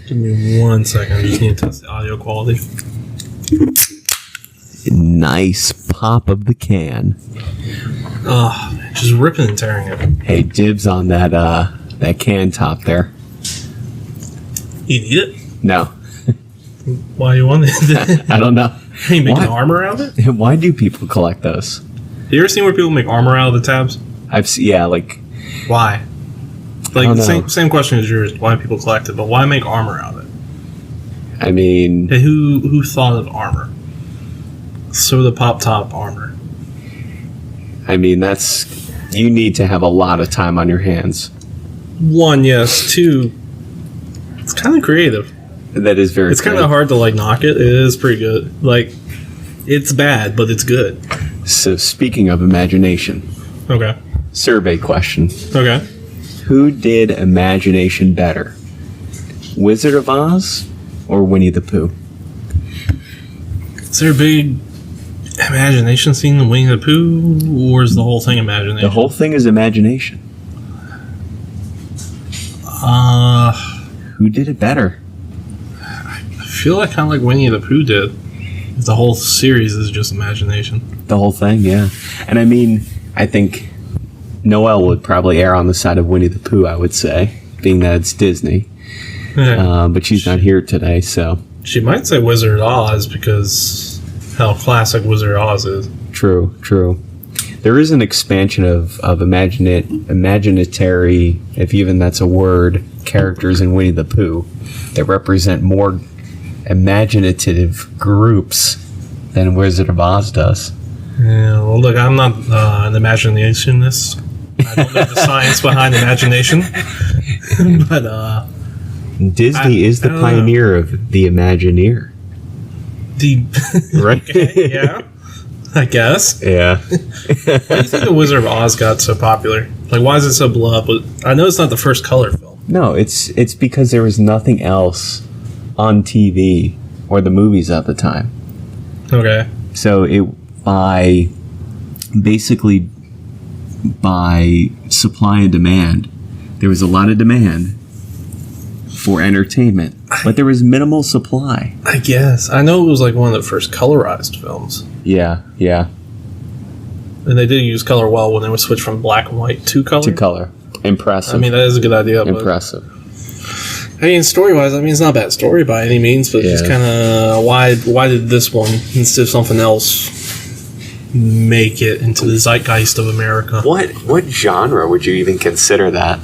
Give me 1 second. I just need to test the audio quality. Nice pop of the can. Just ripping and tearing it. Hey, dibs on that can top there. You need it? No. Why you want it? I don't know. You make an armor out of it? Why do people collect those? Have you ever seen where people make armor out of the tabs? I've seen, yeah, like... Why? Like, same question as yours. Why people collect it, but why make armor out of it? I mean... Hey, who thought of armor? Soda pop top armor. I mean, that's... You need to have a lot of time on your hands. 1, yes. 2, it's kind of creative. That is very It's kind of hard to, like, knock it. It is pretty good. Like, it's bad, but it's good. So, speaking of imagination. Okay. Survey question. Okay. Who did imagination better? Wizard of Oz or Winnie the Pooh? Is there a big imagination scene in Winnie the Pooh, or is the whole thing imagination? The whole thing is imagination. Who did it better? I feel like kind of like Winnie the Pooh did. The whole series is just imagination. The whole thing, yeah. And I mean, I think Noelle would probably err on the side of Winnie the Pooh, I would say, being that it's Disney. Yeah. But she's not here today, so... She might say Wizard of Oz because how classic Wizard of Oz is. True. There is an expansion of imaginatory, if even that's a word, characters in Winnie the Pooh that represent more imaginative groups than Wizard of Oz does. Yeah, well, look, I'm not an imaginationist. I don't know the science behind imagination. But Disney is the pioneer of the Imagineer. Right? Okay, yeah, I guess. Yeah. Why do you think the Wizard of Oz got so popular? Like, why is it so beloved? But I know it's not the first color film. No, it's because there was nothing else on TV or the movies at the time. Okay. So by supply and demand, there was a lot of demand for entertainment, but there was minimal supply. I guess. I know it was like one of the first colorized films. Yeah. And they did use color well when they would switch from black and white to color. To color. Impressive. I mean, that is a good idea. Impressive. I mean, story-wise, I mean, it's not a bad story by any means, but just kind of why did this one, instead of something else, make it into the zeitgeist of America? What genre would you even consider that?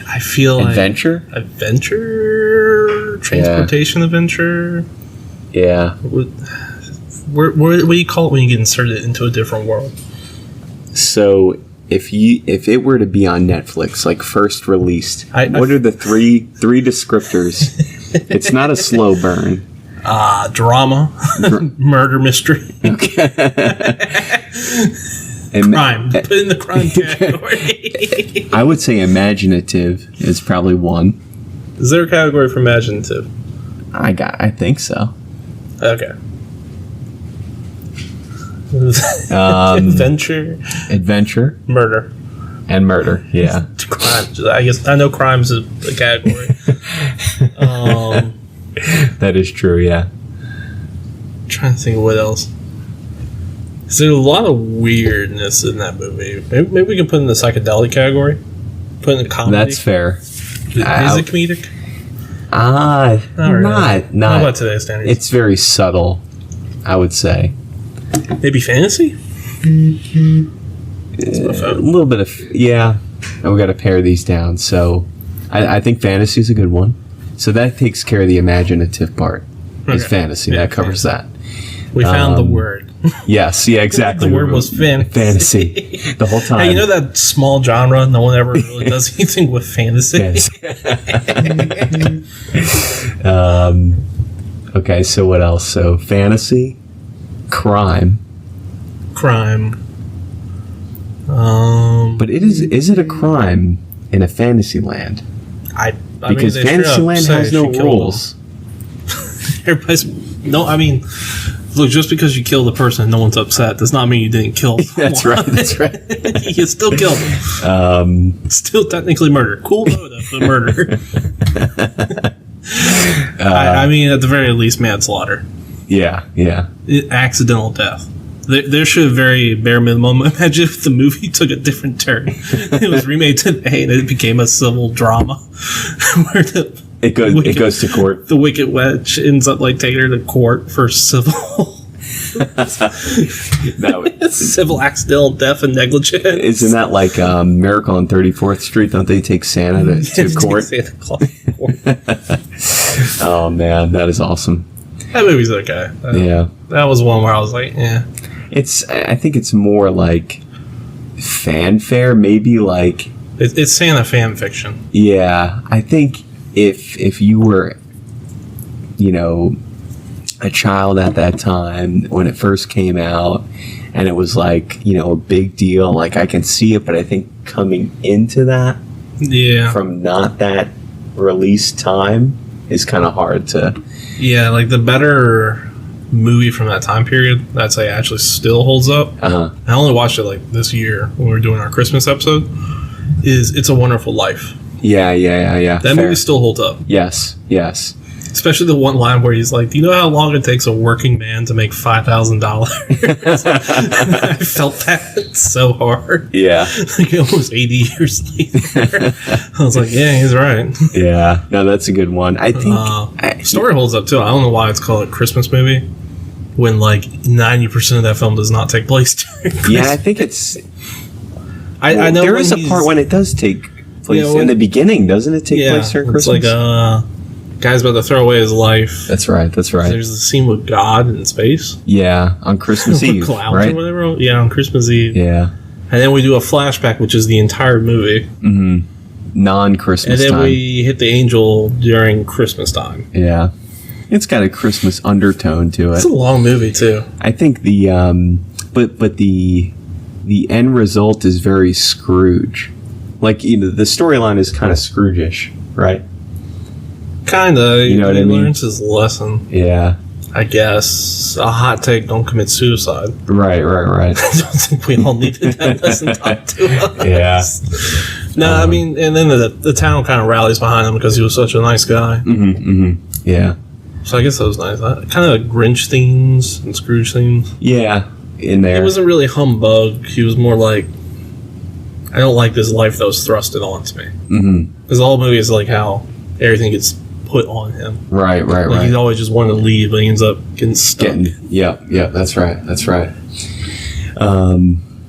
I feel adventure? Like... Adventure? Transportation adventure? Yeah. What do you call it when you get inserted into a different world? So... If it were to be on Netflix, like first released, what are the three descriptors? It's not a slow burn. Drama, murder mystery, okay. crime. Put in the crime category. I would say imaginative is probably one. Is there a category for imaginative? I think so. Okay. Adventure, murder, yeah. Crime. I guess I know crimes is a category. That is true. Yeah. I'm trying to think of what else. There's a lot of weirdness in that movie. Maybe we can put it in the psychedelic category. Put it in the comedy. That's fair. Is it comedic? Not. How about today's standards? It's very subtle, I would say. Maybe fantasy? A little bit of... Yeah. And we got to pare these down. So I think fantasy is a good one. So that takes care of the imaginative part. Is fantasy. Yeah, that covers fantasy. That. We found the word. Yes. Yeah, exactly. The word was fantasy. The whole time. Hey, you know that small genre? No one ever really does anything with fantasy. Okay, so what else? So fantasy... Crime. But is it a crime in a fantasy land? Because Fantasyland has no rules. Everybody's... No, I mean... Look, just because you killed a person and no one's upset does not mean you didn't kill someone. That's right. You still killed them. Still technically murder. Cool motive, but murder. I mean, at the very least, manslaughter. Yeah. Accidental death. There should very bare minimum. Imagine if the movie took a different turn. It was remade today and it became a civil drama where it goes to court. The Wicked Witch ends up like taking her to court for civil civil accidental death and negligence. Isn't that like Miracle on 34th Street? Don't they take Santa to court? Santa Claus to court. Oh man, that is awesome. That movie's okay. That was one where I was like, yeah. I think it's more like fanfare, maybe like it's Santa fan fiction. Yeah, I think if you were, a child at that time when it first came out, and it was like a big deal, like I can see it, but I think coming into that, from not that release time is kind of hard to. Yeah, like the better movie from that time period I'd say actually still holds up. I only watched it like this year when we were doing our Christmas episode. Is It's a Wonderful Life. Yeah. That movie still holds up. Yes. Especially the one line where he's like, do you know how long it takes a working man to make $5,000? I felt that so hard. Yeah. Like almost 80 years later. I was like, yeah, he's right. Yeah. No, that's a good one. I think... story holds up, too. I don't know why it's called a Christmas movie when, like, 90% of that film does not take place during Christmas. Yeah, I think it's... I know there is a part when it does take place in the beginning, doesn't it take place during Christmas? It's like, guy's about to throw away his life. That's right. There's the scene with God in space. Yeah, on Christmas Eve, clouds right? or whatever. Yeah, on Christmas Eve. Yeah. And then we do a flashback, which is the entire movie. Mm-hmm. Non-Christmas time. And then we hit the angel during Christmas time. Yeah. It's got a Christmas undertone to it. It's a long movie, too. I think the end result is very Scrooge. Like, the storyline is kind of Scrooge-ish, right? Kinda. You know what I mean? He learns his lesson. Yeah. I guess. A hot take, don't commit suicide. Right. I don't think we all needed that lesson taught to us. Yeah. No, I mean, and then the town kind of rallies behind him because he was such a nice guy. Yeah. So I guess that was nice. Kind of Grinch themes and Scrooge themes. Yeah, in there. He wasn't really humbug. He was more like, I don't like this life that was thrusted onto me. Because the whole movie is like how everything gets put on him. Right. He always just wanted to leave, but he ends up getting stuck. Yeah, that's right.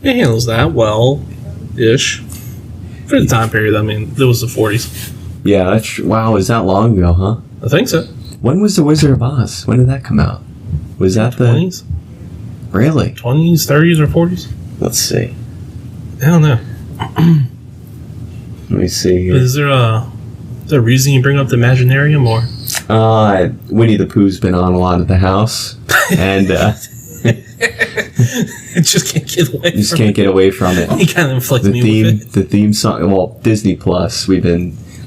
He handles that well-ish. For the time period, I mean, it was the 40s. Yeah, wow, is that long ago, huh? I think so. When was The Wizard of Oz? When did that come out? Was that 20s? Really? 20s, 30s, or 40s? Let's see. I don't know. Let me see here. Is there a reason you bring up the Imaginarium, or? Winnie the Pooh's been on a lot at the house, and it just can't get away. Can't get away from it. He kind of inflicts me with it. The theme song. Well, Disney Plus.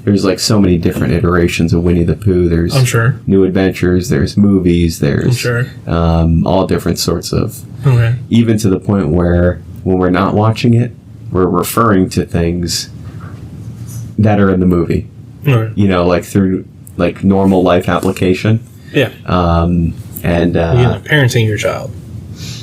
There's like so many different iterations of Winnie the Pooh. There's I'm sure New Adventures. There's movies. There's I'm sure all different sorts of. Okay. Even to the point where when we're not watching it, we're referring to things that are in the movie. Right. Like through like normal life application. Yeah. And parenting your child.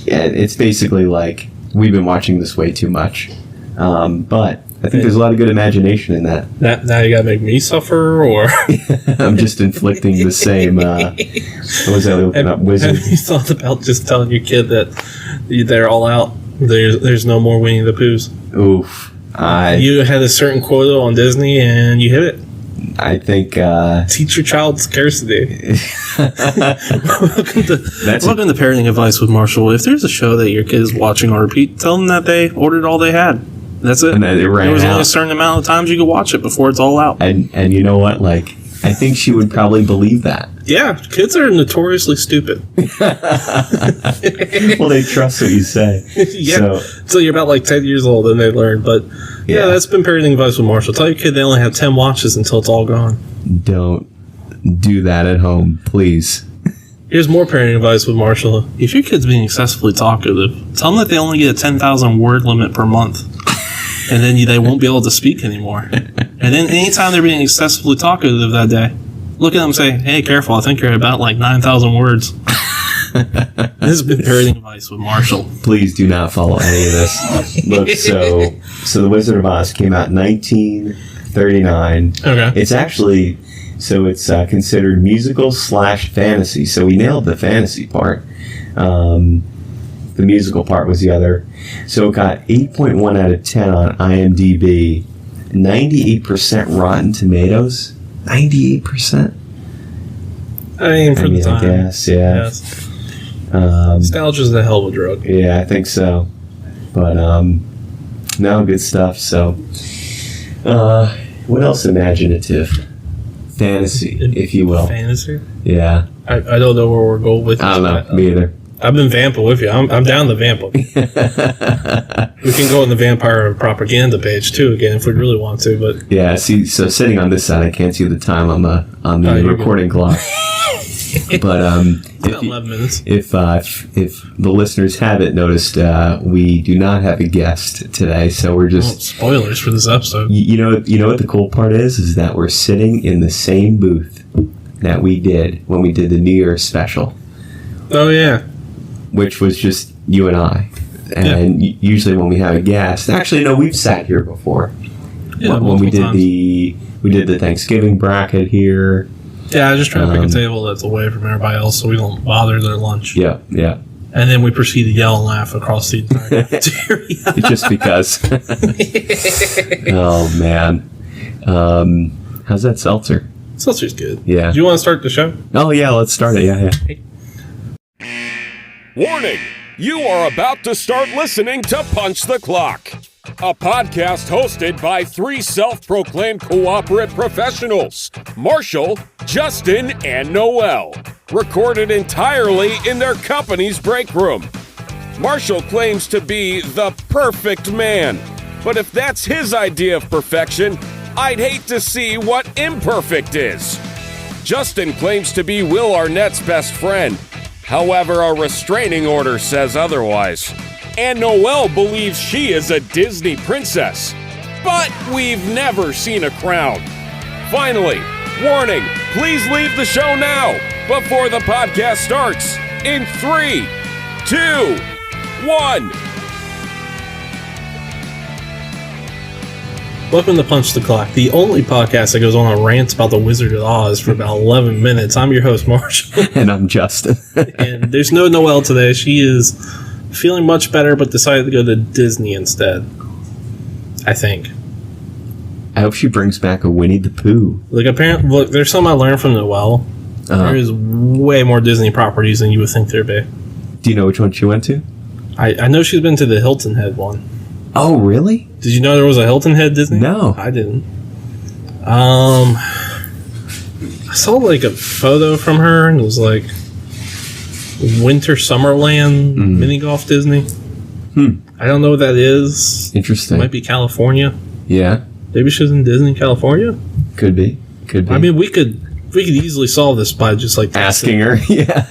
Yeah, it's basically like we've been watching this way too much. But I think there's a lot of good imagination in that. Now you gotta make me suffer, or I'm just inflicting the same. What was that looking up? Wizard. Have you thought about just telling your kid that they're all out? There's no more Winnie the Poohs. Oof. You had a certain quota on Disney and you hit it. I think teach your child scarcity. Welcome to Parenting Advice with Marshall. If there's a show that your kid is watching on repeat, tell them that they ordered all they had. That's it. And then there was only a certain amount of times you could watch it before it's all out. And you know what? Like, I think she would probably believe that. Yeah, kids are notoriously stupid. Well, they trust what you say. Yeah. So you're about like 10 years old and they learn. But yeah, that's been Parenting Advice with Marshall. Tell your kid they only have 10 watches until it's all gone. Don't do that at home, please. Here's more parenting advice with Marshall. If your kid's being excessively talkative, tell them that they only get a 10,000 word limit per month. And then they won't be able to speak anymore. And then anytime they're being excessively talkative that day, look at them and say, hey, careful, I think you're about like 9,000 words. This has been parenting advice with Marshall. Please do not follow any of this. Look, so The Wizard of Oz came out in 1939. Okay. It's actually, so it's considered musical / fantasy. So we nailed the fantasy part. The musical part was the other. So it got 8.1 out of 10 on IMDb. 98% Rotten Tomatoes. 98%. I mean, for the time. I guess, yeah. Yes. Nostalgia's the hell of a drug. Yeah, I think so. But, no, good stuff. So, what else imaginative? Fantasy, if you will. Fantasy? Yeah. I don't know where we're going with this. I don't know. Me either. I've been vamping with you. I'm down the vamp. We can go on the vampire propaganda page too again if we really want to. But yeah, see, so sitting on this side, I can't see the time on the recording clock. But 11 minutes. If the listeners haven't noticed, we do not have a guest today, so we're just spoilers for this episode. You know what the cool part is that we're sitting in the same booth that we did when we did the New Year's special. Oh yeah. Which was just you and I. And usually when we have a guest, actually no, we've sat here before. Yeah, when we did the Thanksgiving bracket here. Yeah, I was just trying to pick a table that's away from everybody else so we don't bother their lunch. Yeah, yeah. And then we proceed to yell and laugh across the entire cafeteria. Just because. Oh man. How's that seltzer? Seltzer's good. Yeah. Do you want to start the show? Oh yeah, let's start it. Yeah. Warning! You are about to start listening to Punch the Clock, a podcast hosted by three self-proclaimed cooperate professionals, Marshal, Justin, and Noelle, recorded entirely in their company's break room. Marshal claims to be the perfect man, but if that's his idea of perfection, I'd hate to see what imperfect is. Justin claims to be Will Arnett's best friend. However, a restraining order says otherwise. And Noelle believes she is a Disney princess. But we've never seen a crown. Finally, warning, please leave the show now before the podcast starts. In 3, 2, 1. Welcome to Punch the Clock, the only podcast that goes on rants about the Wizard of Oz for about 11 minutes. I'm your host, Marshall. And I'm Justin. And there's no Noelle today. She is feeling much better, but decided to go to Disney instead. I think. I hope she brings back a Winnie the Pooh. Apparently, look, there's something I learned from Noelle. There is way more Disney properties than you would think there'd be. Do you know which one she went to? I know she's been to the Hilton Head one. Oh, really? Did you know there was a Hilton Head Disney? No. I didn't. I saw a photo from her and it was Winter Summerland mini golf Disney. I don't know what that is. Interesting. It might be California. Yeah. Maybe she's in Disney, California? Could be. I mean, we could easily solve this by just asking her. Yeah.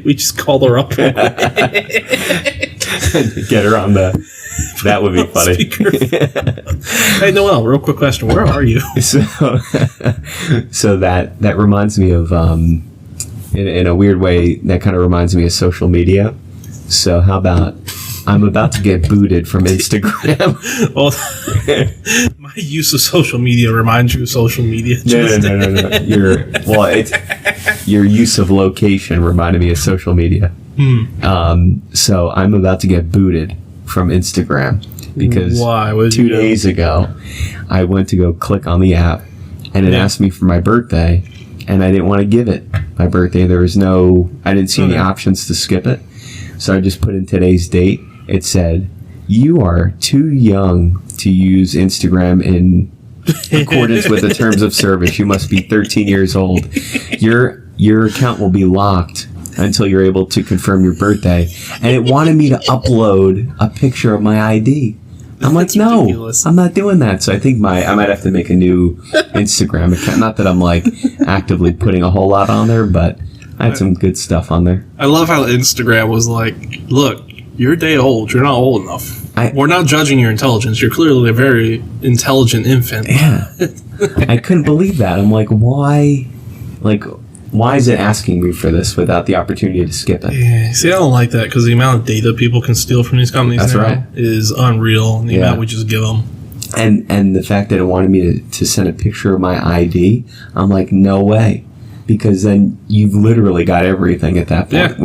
We just call her up. Get her on that would be funny. Hey Noelle, real quick question: where are you? So that reminds me of in a weird way that kind of reminds me of social media. So how about I'm about to get booted from Instagram? Well, my use of social media reminds you of social media. No. Your use of location reminded me of social media. So I'm about to get booted from Instagram because 2 days ago I went to go click on the app and it asked me for my birthday and I didn't want to give it my birthday. I didn't see any options to skip it, so I just put in today's date. It said, you are too young to use Instagram in accordance with the terms of service. You must be 13 years old. Your account will be locked until you're able to confirm your birthday. And it wanted me to upload a picture of my ID. I'm like, no, ridiculous. I'm not doing that. So I think I might have to make a new Instagram account. Not that I'm actively putting a whole lot on there, but I had some good stuff on there. I love how Instagram was like, look, you're a day old. You're not old enough. We're not judging your intelligence. You're clearly a very intelligent infant. Yeah. I couldn't believe that. I'm like, why? Like, why is it asking me for this without the opportunity to skip it? Yeah. See, I don't like that because the amount of data people can steal from these companies is unreal. And the amount we just give them. And the fact that it wanted me to send a picture of my ID, I'm like, no way. Because then you've literally got everything at that point,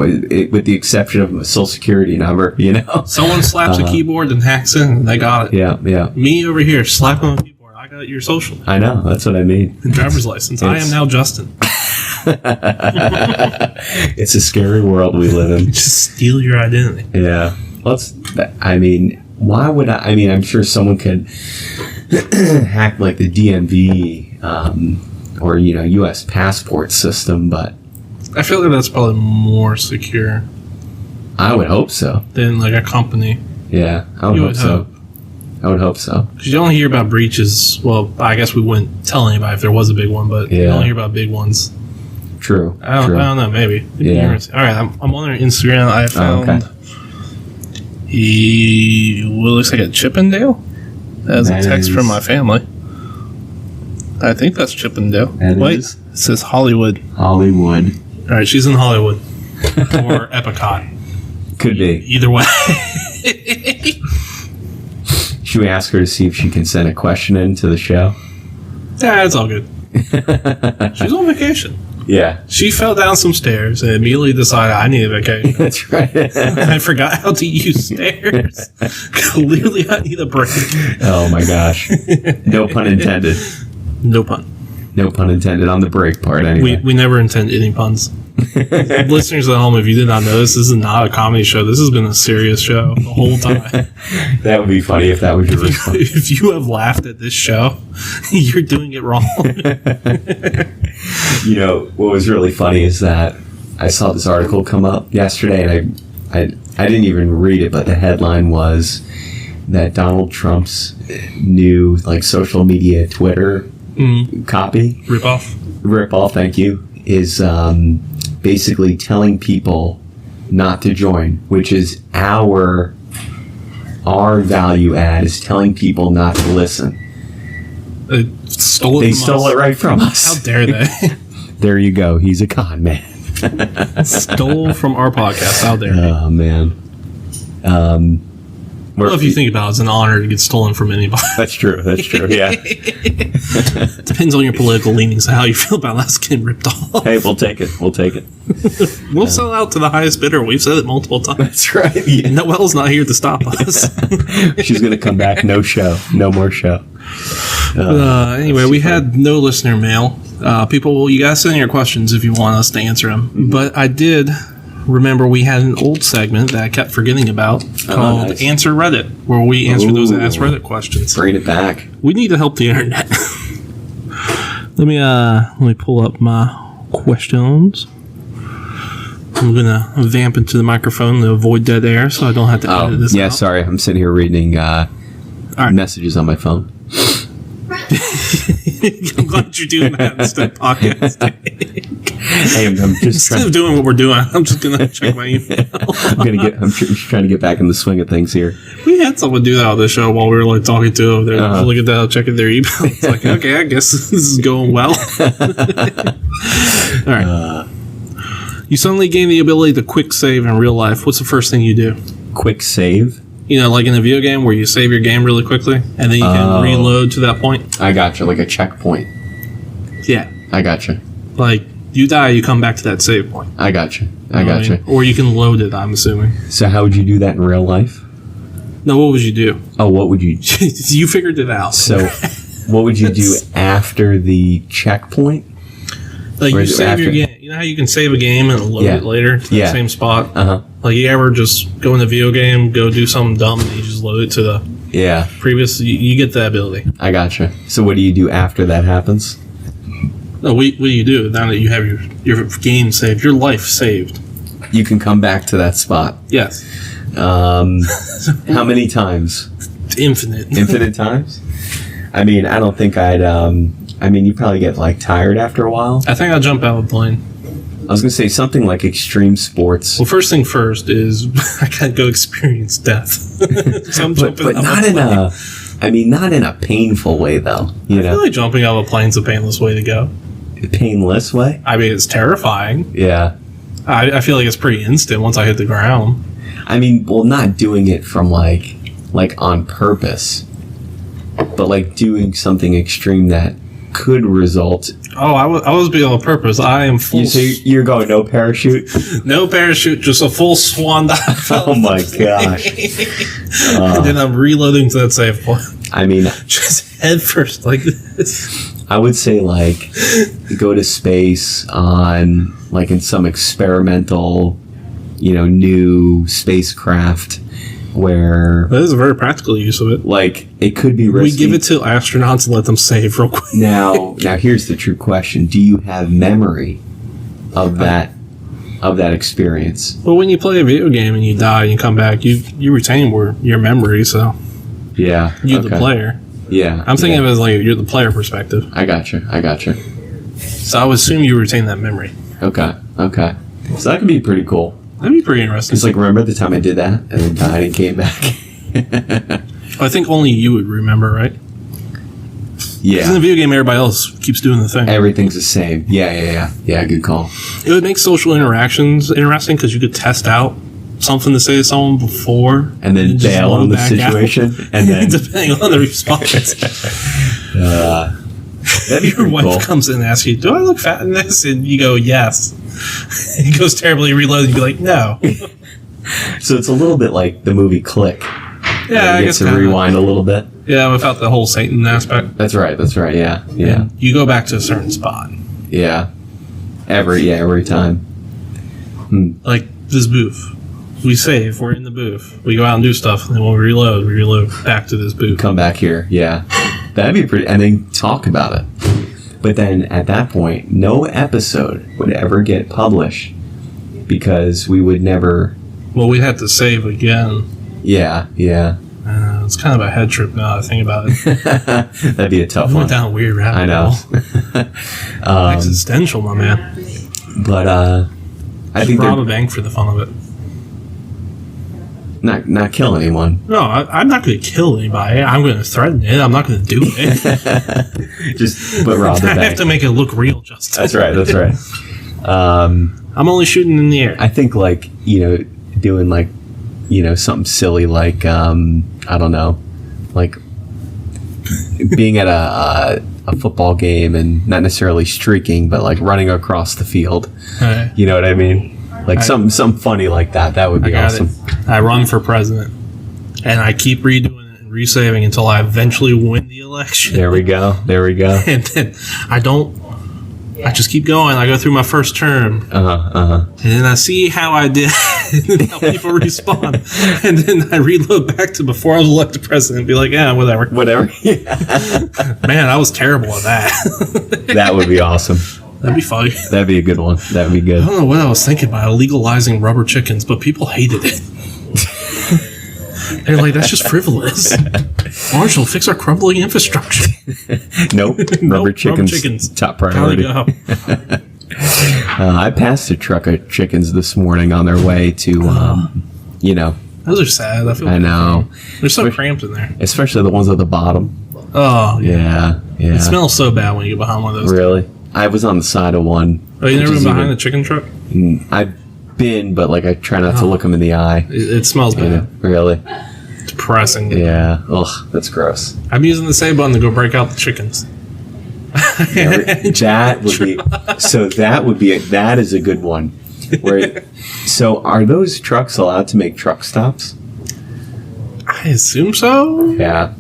with the exception of a social security number, you know? Someone slaps a keyboard and hacks in, and they got it. Yeah. Me over here, slapping on a keyboard, I got your social. I know, that's what I mean. And driver's license. I am now Justin. It's a scary world we live in. Just steal your identity. Yeah. Why would I mean, I'm sure someone could hack like the DMV, or, U.S. passport system, but I feel like that's probably more secure. I would hope so. Than like a company. Yeah, I would hope so. I would hope so. Because you don't hear about breaches. Well, I guess we wouldn't tell anybody if there was a big one, but you don't hear about big ones. True. I don't know. Maybe. Yeah. All right. I'm on their Instagram. I found he looks like a Chippendale. That's a text from my family. I think that's Chippendale. Wait, it says Hollywood. Hollywood. All right, she's in Hollywood. Or Epcot. Could be. Either way. Should we ask her to see if she can send a question into the show? Yeah, it's all good. She's on vacation. Yeah. She fell down some stairs and immediately decided I need a vacation. That's right. I forgot how to use stairs. Clearly I need a break. Oh my gosh. No pun intended. No pun. No pun intended on the break part, anyway. We never intend any puns. Listeners at home, if you did not know, this is not a comedy show. This has been a serious show the whole time. That would be funny if that was your response. If you have laughed at this show, you're doing it wrong. What was really funny is that I saw this article come up yesterday, and I didn't even read it, but the headline was that Donald Trump's new social media Twitter copy ripoff, thank you, is basically telling people not to join, which is our value add is telling people not to listen. They stole it right from us. How dare they? There you go. He's a con man. Stole from our podcast. How dare they? Oh man. Well, if you think about it, it's an honor to get stolen from anybody. That's true. Yeah. Depends on your political leanings and how you feel about us getting ripped off. Hey, we'll take it. We'll sell out to the highest bidder. We've said it multiple times. That's right. Yeah. Noelle's not here to stop us. She's going to come back. No show. No more show. Anyway, we had no listener mail. People, you guys send your questions if you want us to answer them. Mm-hmm. But I did remember we had an old segment that I kept forgetting about called Answer Reddit, where we answer those Ask Reddit questions. Bring it back. We need to help the internet. Let me pull up my questions. I'm gonna vamp into the microphone to avoid dead air, so I don't have to edit this out. Sorry, I'm sitting here reading messages on my phone. I'm glad you're doing that instead of podcasting. Hey, I'm just instead of doing what we're doing, I'm just gonna check my email. I'm just trying to get back in the swing of things here. We had someone do that on the show while we were talking to them. They're look at that, checking their email. It's like, okay, I guess this is going well. All right. You suddenly gain the ability to quick save in real life. What's the first thing you do? Quick save? Like in a video game where you save your game really quickly and then you can reload to that point. I gotcha, like a checkpoint. Yeah. I gotcha. Like, you die, you come back to that save point. I gotcha. I gotcha. Or you can load it, I'm assuming. So how would you do that in real life? No, what would you do? Oh, what would you... You figured it out. So, what would you do after the checkpoint? Like, you save your game. You know how you can save a game and load it later to the same spot? Uh-huh. Like, you ever just go in the video game, go do something dumb, and you just load it to the previous... You get that ability. I gotcha. So what do you do after that happens? No, what do you do now that you have your game saved, your life saved? You can come back to that spot. Yes. How many times? Infinite. Infinite times? I mean, I don't think I'd... you probably get, tired after a while. I think I'll jump out of the plane. I was going to say something like extreme sports. Well, first thing first is I gotta go experience death. So I'm jumping but not in a painful way, though. I feel like jumping out of a plane's a painless way to go. A painless way? I mean, it's terrifying. Yeah. I feel like it's pretty instant once I hit the ground. I mean, well, not doing it from like on purpose, but like doing something extreme that could result. Oh, I was being on purpose. I am full. You're going no parachute? No parachute, just a full swan dive. Oh my gosh. And then I'm reloading to that safe point. I mean, just head first like this. I would say like go to space on like in some experimental, new spacecraft where that is a very practical use of it. Like it could be risky. We give it to astronauts and let them save real quick. Now here's the true question: do you have memory of that experience? Well, when you play a video game and you die and you come back, you retain your memory. So yeah, you're the player. Yeah, I'm thinking of it as like you're the player perspective. I got you. So I would assume you retain that memory. Okay. So that could be pretty cool. That'd be pretty interesting. It's like, remember the time I did that and then died and came back? I think only you would remember, right? Yeah. Because in the video game, everybody else keeps doing the thing. Everything's the same. Yeah, good call. It would make social interactions interesting because you could test out something to say to someone before. And then bail on the situation. And then depending on the response. That'd be Your wife cool. comes in and asks you, do I look fat in this? And you go, yes. And he goes terribly reloaded. You'd be like, no. So it's a little bit like the movie Click. Yeah, I guess to rewind a little bit. Yeah, without the whole Satan aspect. That's right. Yeah. You go back to a certain spot. Yeah. Every time. Like this booth. We save. We're in the booth. We go out and do stuff. And then when we reload back to this booth. Come back here. Yeah. That'd be pretty. And then talk about it. But then at that point, no episode would ever get published because we would never. Well, we'd have to save again. Yeah. It's kind of a head trip now I think about it. That'd be a tough one. Went down a weird rabbit hole. Existential, my man. But I think rob a bank for the fun of it. Not kill anyone. No, I'm not going to kill anybody. I'm going to threaten it. I'm not going to do it. But rob the bank. I have to make it look real, Justin. That's right. I'm only shooting in the air. I think doing like something silly like I don't know, like being at a football game and not necessarily streaking, but like running across the field. Right. You know what I mean? Like something funny like that. That would be awesome. I run for president, and I keep redoing it and resaving until I eventually win the election. There we go. And then I just keep going. I go through my first term. And then I see how I did and how people respond. And then I reload back to before I was elected president and be like, yeah, whatever. Man, I was terrible at that. That would be awesome. That'd be funny. That'd be a good one. That'd be good. I don't know what I was thinking about legalizing rubber chickens, but people hated it. They're like, that's just frivolous. Marshal, fix our crumbling infrastructure. Nope. Rubber chickens. Top priority. I passed a truck of chickens this morning on their way to, Those are sad. I know. They're so cramped in there. Especially the ones at the bottom. Oh, yeah. It smells so bad when you get behind one of those. Really? I was on the side of one. Oh, you never been behind a chicken truck? I've been, but I try not to look them in the eye. It smells bad. Really? Depressing. Yeah. Ugh, that's gross. I'm using the save button to go break out the chickens. That is a good one. So are those trucks allowed to make truck stops? I assume so. Yeah.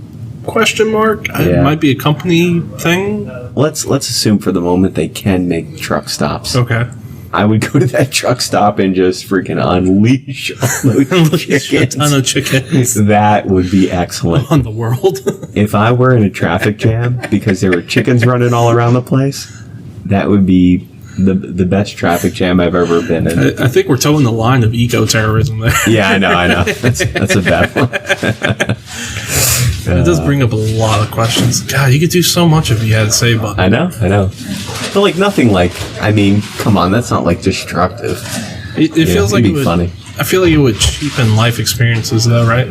Question mark. It might be a company thing. Let's assume for the moment they can make truck stops. Okay. I would go to that truck stop and just freaking unleash all those chickens. A ton of chickens. That would be excellent. On the world. If I were in a traffic jam because there were chickens running all around the place, that would be the best traffic jam I've ever been in. I think we're towing the line of eco-terrorism there. Yeah, I know. That's a bad one. It does bring up a lot of questions. God, you could do so much if you had a save button. I know. But like nothing like, I mean, come on, that's not like destructive. It feels like it'd be funny. I feel like it would cheapen life experiences though, right?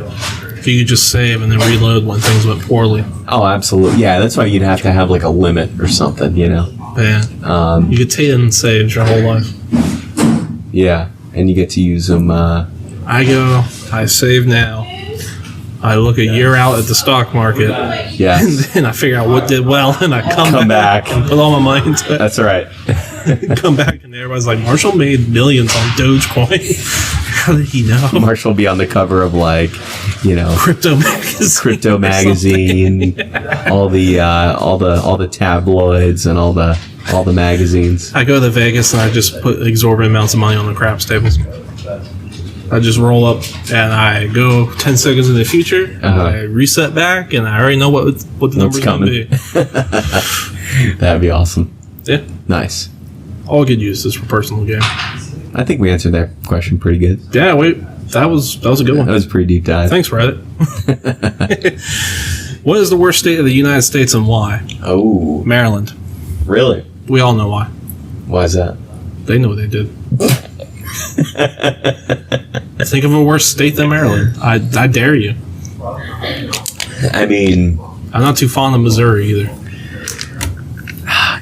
If you could just save and then reload when things went poorly. Oh, absolutely. Yeah, that's why you'd have to have like a limit or something, you know? Yeah. You could 10 saves your whole life. Yeah, and you get to use them. I save now. I look a year out at the stock market. Yeah. And then I figure out what did well, and I come back and put all my money into it. That's right. Come back, and everybody's like, Marshall made millions on Dogecoin. How did he know? Marshall will be on the cover of like, you know, Crypto magazine, all the tabloids and all the magazines. I go to Vegas and I just put exorbitant amounts of money on the craps tables. I just roll up and I go 10 seconds in the future. And I reset back, and I already know what the number's going to be. That'd be awesome. Yeah. Nice. All good uses for personal game. I think we answered that question pretty good. Yeah, that was a good one. That was a pretty deep dive. Thanks, Reddit. What is the worst state of the United States and why? Oh. Maryland. Really? We all know why. Why is that? They know what they did. Think of a worse state than Maryland. I dare you. I mean, I'm not too fond of Missouri either.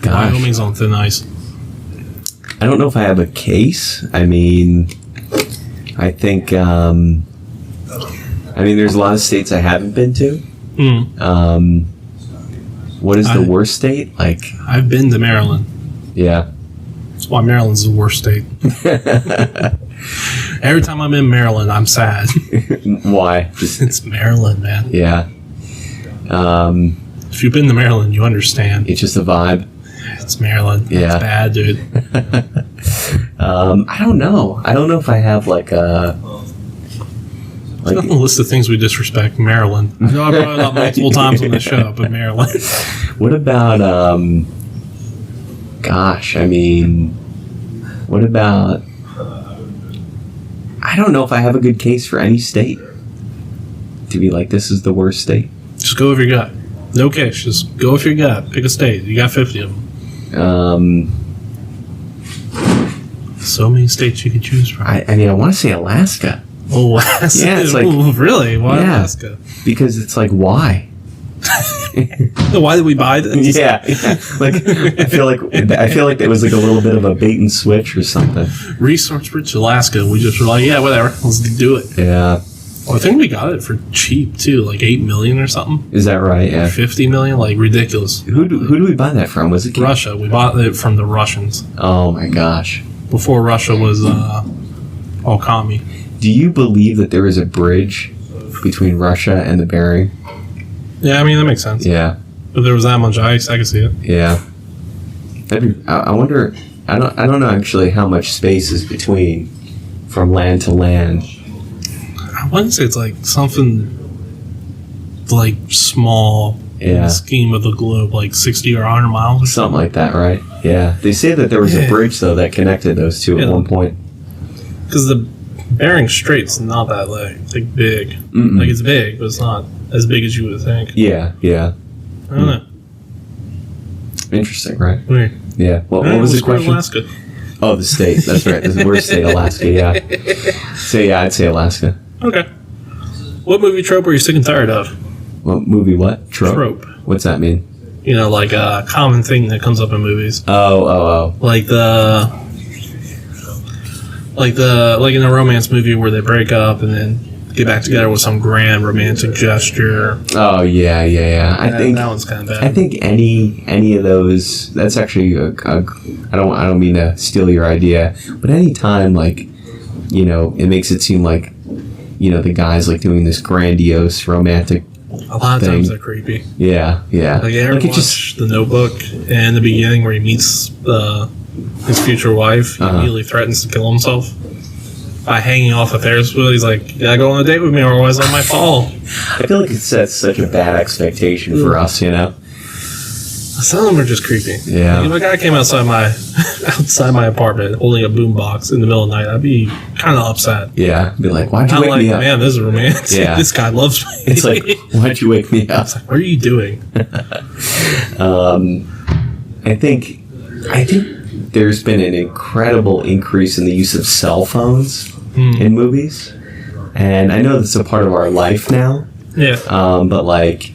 Gosh. Wyoming's on thin ice. I don't know if I have a case. I mean, I think, there's a lot of states I haven't been to. What is the worst state? Like, I've been to Maryland. Yeah. That's why Maryland's the worst state. Every time I'm in Maryland, I'm sad. Why? It's Maryland, man. Yeah. If you've been to Maryland, you understand. It's just a vibe. It's Maryland. Yeah. It's bad, dude. I don't know. I don't know if I have like a... There's not a list of things we disrespect. Maryland. I know I brought it up multiple times on the show, but Maryland. What about, what about... I don't know if I have a good case for any state to be like, this is the worst state. Just go with your gut. No case. Just go with your gut. Pick a state. You got 50 of them. So many states you could choose from. I want to say Alaska. Oh, Alaska? Yeah, it's like... Ooh, really? Why Alaska? Because it's like, why? Why did we buy this? Yeah. Like, I feel like it was like a little bit of a bait and switch or something. Resource-rich Alaska. We just were like, yeah, whatever. Let's do it. Yeah. Well, I think we got it for cheap, too. Like $8 million or something. Is that right? Yeah. $50 million? Like, ridiculous. Who do we buy that from? Was it Russia. We bought it from the Russians. Oh, my gosh. Before Russia was all commie. Do you believe that there is a bridge between Russia and the Bering? Yeah, I mean, that makes sense. Yeah. If there was that much ice, I could see it. Yeah. I wonder... I don't know actually how much space is between from land to land. I wouldn't say it's like something like small in the scheme of the globe, like 60 or 100 miles or something like that, right? Yeah. They say that there was a bridge, though, that connected those two at one point. Because the Bering Strait's not that like big. Mm-mm. Like, it's big, but it's not as big as you would think. Yeah. I don't know. Interesting, right? Weird. Yeah. What was the question? Alaska. Oh, the state. That's right. The worst state, Alaska, yeah. So, yeah, I'd say Alaska. Okay. What movie trope are you sick and tired of? What movie what? Trope. What's that mean? You know, like a common thing that comes up in movies. Oh. Like in a romance movie where they break up and then get back together with some grand romantic gesture. Oh, yeah. I think that one's kind of bad. I think any of those. That's actually I don't mean to steal your idea, but any time like, you know, it makes it seem like, you know, the guy's like doing this grandiose romantic. A lot of times they're creepy. Yeah. Like, you ever watch The Notebook, and in the beginning where he meets his future wife, he immediately threatens to kill himself by hanging off a Ferris wheel. He's like, you gotta go on a date with me or otherwise I might fall. I feel like it sets such a bad expectation for us, you know? Some of them are just creepy. Yeah. If a guy came outside my apartment holding a boombox in the middle of the night, I'd be kind of upset. Yeah. Be like, why'd you wake me up? Man, this is romantic. Yeah. This guy loves me. It's like, why'd you wake me up? It's like, what are you doing? I think there's been an incredible increase in the use of cell phones in movies. And I know that's a part of our life now. Yeah. But like,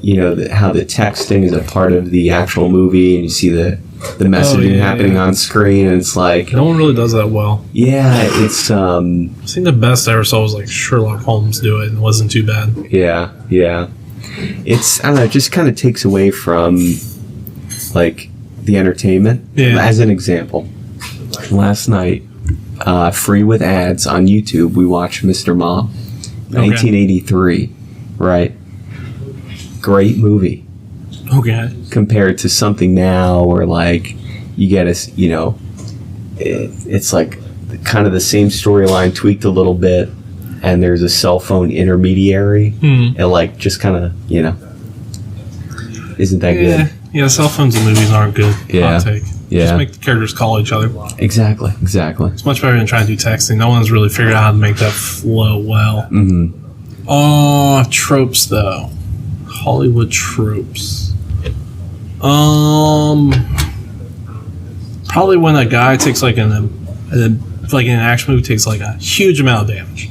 you know, how the texting is a part of the actual movie, and you see the messaging happening on screen, and it's like... No one really does that well. Yeah, it's... I think the best I ever saw was like Sherlock Holmes do it, and it wasn't too bad. Yeah. It's, I don't know, it just kind of takes away from, like, the entertainment. Yeah. As an example, last night, free with ads on YouTube, we watched Mr. Mom, 1983, right? Great movie. Okay. Compared to something now where, like, you get it's like kind of the same storyline tweaked a little bit, and there's a cell phone intermediary. It, like, just kind of, isn't that good? Yeah, cell phones in movies aren't good. Yeah. Hot take. Yeah. Just make the characters call each other. Exactly. It's much better than trying to do texting. No one's really figured out how to make that flow well. Oh, tropes, though. Hollywood tropes. Probably when a guy takes like in an action movie takes like a huge amount of damage,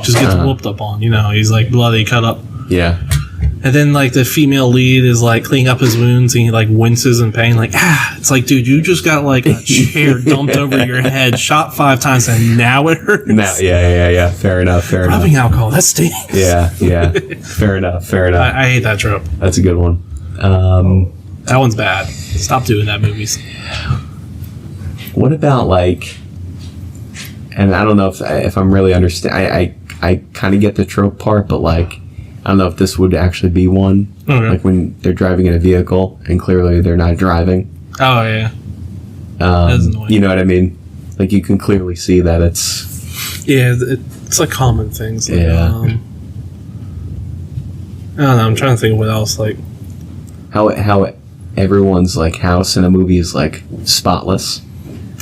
just gets whooped up on. He's like bloody, cut up. Yeah. And then like the female lead is like cleaning up his wounds, and he like winces in pain. Like it's like, dude, you just got like a chair dumped over your head, shot 5 times, and now it hurts. Yeah. Fair enough. Rubbing alcohol, that stinks. Yeah. Fair enough. I hate that trope. That's a good one. That one's bad. Stop doing that, movies. What about like? And I don't know if I'm really understand. I kind of get the trope part, but like, I don't know if this would actually be one. Okay. Like when they're driving in a vehicle and clearly they're not driving. Oh yeah. That's annoying. You know what I mean? Like you can clearly see that it's. Yeah, it's like common things. Like, Yeah. I don't know. I'm trying to think of what else. Like how everyone's like house in a movie is like spotless.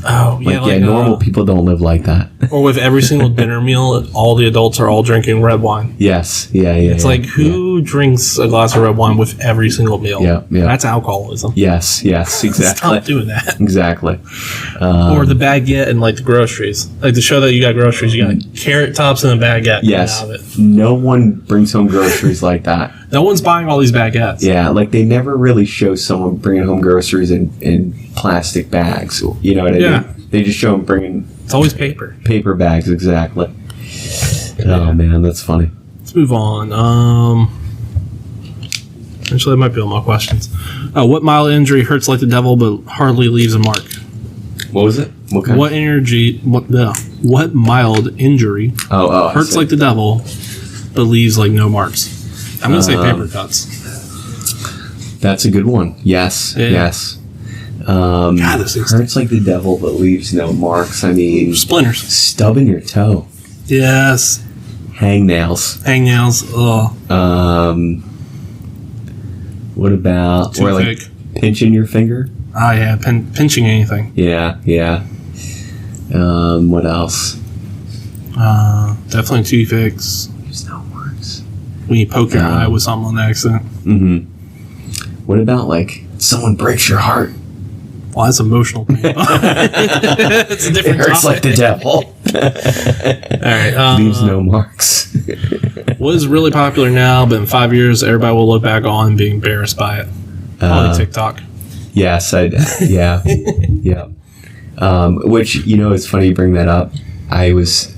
Oh yeah, like normal people don't live like that. Or with every single dinner meal, all the adults are all drinking red wine. Yes, yeah. It's like who drinks a glass of red wine with every single meal? Yeah. That's alcoholism. Yes, exactly. Stop doing that. Exactly. Or the baguette and like the groceries, like to show that you got groceries, you got carrot tops and a baguette. Yes. Out of it. No one brings home groceries like that. No one's buying all these baguettes. Yeah, like they never really show someone bringing home groceries in plastic bags. You know what I mean? They just show them bringing... It's always paper. Paper bags, exactly. Oh, man, that's funny. Let's move on. Actually, that might be all my questions. What mild injury hurts like the devil but hardly leaves a mark? What was it? What kind? What mild injury hurts like the devil but leaves like no marks? I'm going to say paper cuts. That's a good one. Yes. Yeah. Yes. God, this thing's hurts like the devil but leaves no marks. I mean... Splinters. Stubbing your toe. Yes. Hangnails. Ugh. What about... Toothpick. Or like pinching your finger? Oh, yeah. Pinching anything. Yeah. What else? Definitely toothpicks. There's no marks. When you poke your eye with something on accident. Mm-hmm. What about, like, someone breaks your heart? Well, that's emotional pain. It's a different It hurts topic. like the devil. All right. Leaves no marks. What is really popular now, but in 5 years, everybody will look back on and be embarrassed by it? Probably TikTok. Yes, yeah. Which, it's funny you bring that up. I was,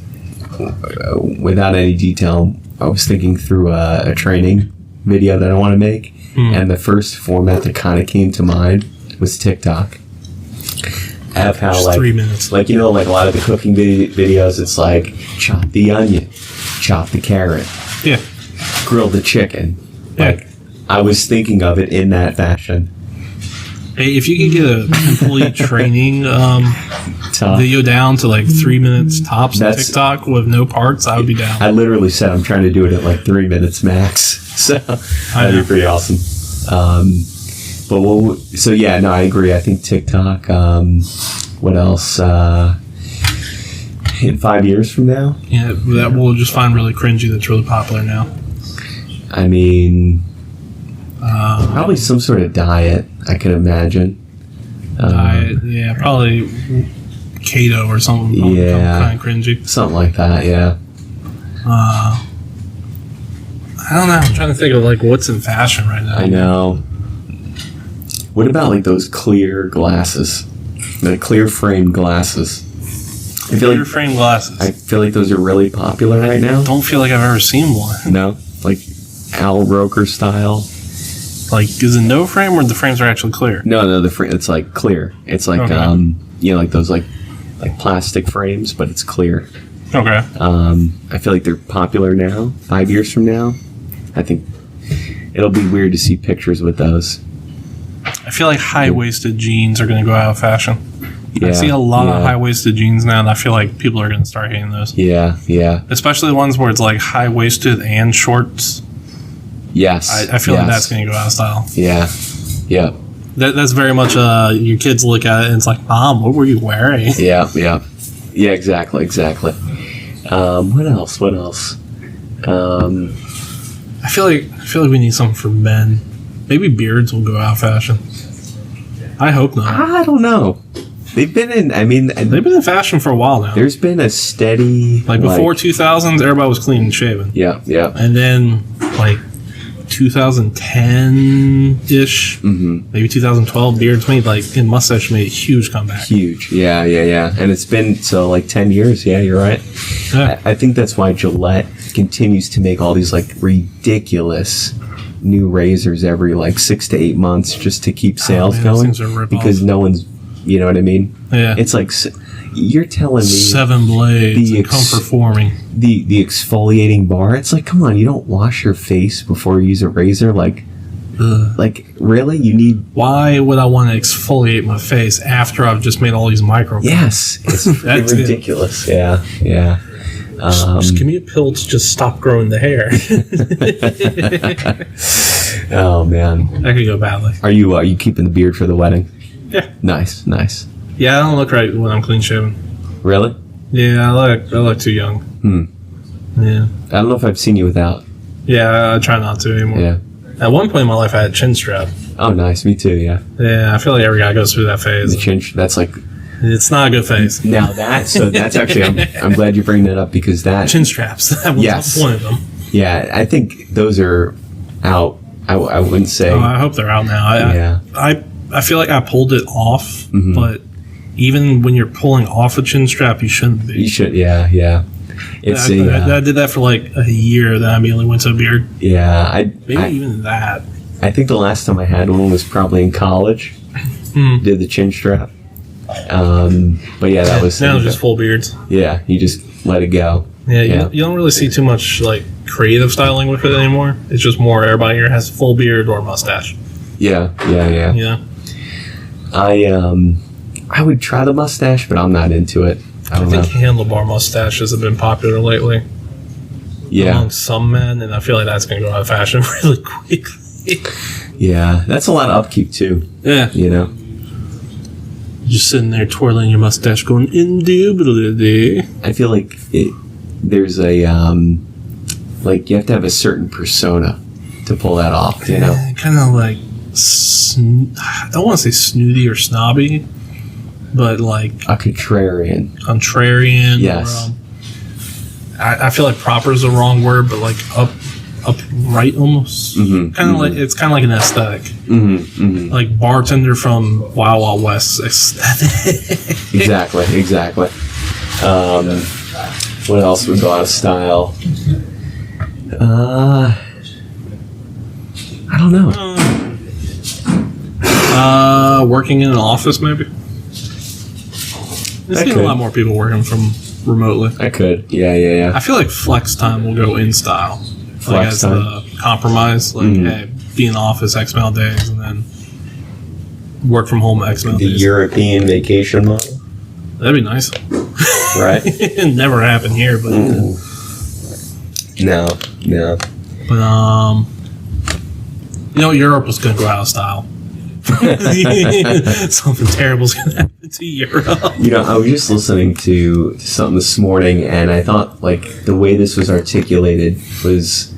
without any detail, I was thinking through a training video that I want to make, and the first format that kind of came to mind was TikTok. Have how Just 3 minutes. Like a lot of the cooking videos, it's like chop the onion, chop the carrot, grill the chicken. Yeah. Like I was thinking of it in that fashion. Hey, if you could get a complete training video down to like 3 minutes tops on TikTok with no parts, I would be down. I literally said I'm trying to do it at like 3 minutes max. So that'd be pretty awesome. But so yeah, no, I agree. I think TikTok. What else? In 5 years from now? Yeah, that we'll just find really cringy that's really popular now. I mean, probably some sort of diet, I can imagine. Diet, yeah, probably keto or something. Yeah. Kind of cringy. Something like that, yeah. I don't know. I'm trying to think of like what's in fashion right now. I know. What about like those clear glasses? The clear framed glasses. Clear frame glasses. I feel like those are really popular right now. Don't feel like I've ever seen one. No? Like Al Roker style? Like, is it no frame or the frames are actually clear? No, the frame, it's like clear. It's like, okay. Like those like plastic frames, but it's clear. Okay. I feel like they're popular now. 5 years from now, I think it'll be weird to see pictures with those. I feel like high-waisted jeans are going to go out of fashion. Yeah, I see a lot of high-waisted jeans now, and I feel like people are going to start hating those. Yeah. Especially the ones where it's like high-waisted and shorts. Yes. I feel like that's going to go out of style. Yeah. That's very much your kids look at it and it's like, Mom, what were you wearing? Yeah, exactly. What else? I feel like we need something for men. Maybe beards will go out of fashion. I hope not. I don't know. They've been in fashion for a while now. There's been a steady before 2000s, everybody was clean and shaven. Yeah. And then 2010-ish, maybe 2012, beards made and mustache made a huge comeback. Huge, yeah. And it's been 10 years. Yeah, you're right. Yeah. I think that's why Gillette continues to make all these ridiculous new razors every 6 to 8 months just to keep sales going, because no one's, you know what I mean? Yeah. It's like you're telling me 7 blades and comfort forming. The exfoliating bar. It's like, come on, you don't wash your face before you use a razor. Really? You need? Why would I want to exfoliate my face after I've just made all these micro? Yes, it's ridiculous. Yeah. Just give me a pill to just stop growing the hair. Oh man, that could go badly. Are you keeping the beard for the wedding? Yeah. Nice. Yeah, I don't look right when I'm clean shaven. Really? Yeah, I look too young. Yeah. I don't know if I've seen you without. Yeah, I try not to anymore. Yeah. At one point in my life, I had a chin strap. Oh, nice. Me too. Yeah. Yeah, I feel like every guy goes through that phase. The chin. That's it's not a good phase. Now that's actually. I'm glad you bring that up, because that chin straps. That was one of them. Yeah, I think those are out. I wouldn't say. Oh, I hope they're out now. I feel like I pulled it off, but even when you're pulling off a chin strap, you shouldn't be. You should. Yeah. It's I did that for a year. Then I immediately went to a beard. Yeah, even that. I think the last time I had one was probably in college. Did the chin strap. But yeah, that was now it's just full beards. Yeah, you just let it go. Yeah, you don't really see too much creative styling with it anymore. It's just more everybody here has full beard or mustache. Yeah. Yeah. I would try the mustache, but I'm not into it. I think handlebar mustaches have been popular lately. Yeah. Among some men, and I feel like that's going to go out of fashion really quickly. Yeah, that's a lot of upkeep too. Yeah. Just sitting there twirling your mustache going, indubitably. I feel like there's a, you have to have a certain persona to pull that off, you know? Kind of I don't want to say snooty or snobby, but a contrarian. Yes. Or, I feel like proper is the wrong word, but upright almost. Kind of it's kind of like an aesthetic. Like bartender from Wild Wild West aesthetic. Exactly. What else would go out of style? I don't know. Working in an office, maybe. I've seen a lot more people working from remotely. I could. Yeah. I feel like flex time will go in style. Flex time. As the compromise. Hey, be in the office X amount of days and then work from home X amount of days. The European vacation model? That'd be nice. Right? It never happened here, but... No. But, Europe was going to go out of style. Something terrible's going to happen to Europe. I was just listening to something this morning, and I thought, like, the way this was articulated was,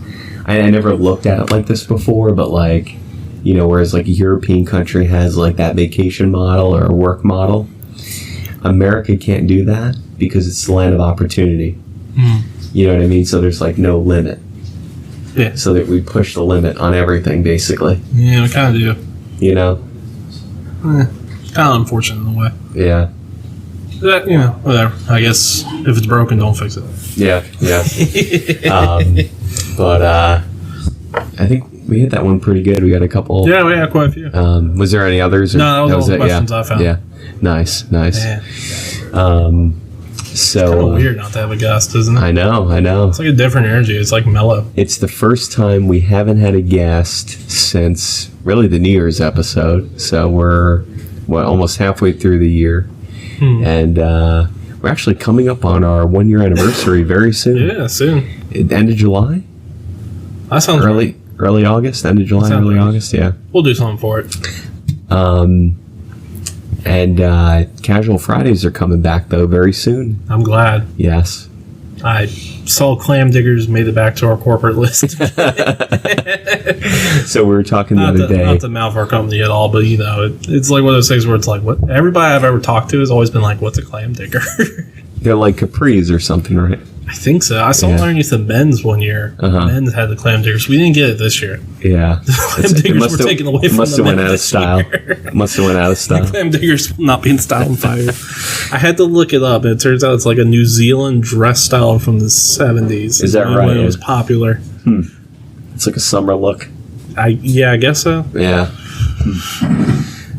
I never looked at it like this before, but, like, whereas, like, a European country has, like, that vacation model or a work model, America can't do that because it's the land of opportunity. You know what I mean? So there's, like, no limit. Yeah. So that we push the limit on everything, basically. Yeah, we kind of do. Kind of unfortunate in a way. Yeah. But, whatever. I guess if it's broken, don't fix it. Yeah. But I think we hit that one pretty good. We got a couple. Yeah, we had quite a few. Was there any others? No, that was all the questions I found. Yeah. Nice. Yeah. So it's kind of weird not to have a guest, isn't it? I know. It's like a different energy. It's like mellow. It's the first time we haven't had a guest since really the New Year's episode. So we're almost halfway through the year, and we're actually coming up on our 1 year anniversary very soon. Yeah, soon. End of July. That sounds early August. End of July, early August. Yeah. We'll do something for it. And Casual Fridays are coming back, though, very soon. I'm glad. Yes. I saw Clam Diggers made it back to our corporate list. So we were talking the other day. Not to mouth our company at all, but, it's like one of those things where it's like, what everybody I've ever talked to has always been like, what's a clam digger? They're like capris or something, right? I think so. I saw it underneath the men's one year. Men's had the clam diggers. We didn't get it this year. Yeah. The clam diggers were taken away from must the have went out of style. Must have went out of style. Clam diggers not being style in 5 years. I had to look it up, and it turns out it's like a New Zealand dress style from the 70s. Is that right? When it was popular. It's like a summer look. I guess so. Yeah.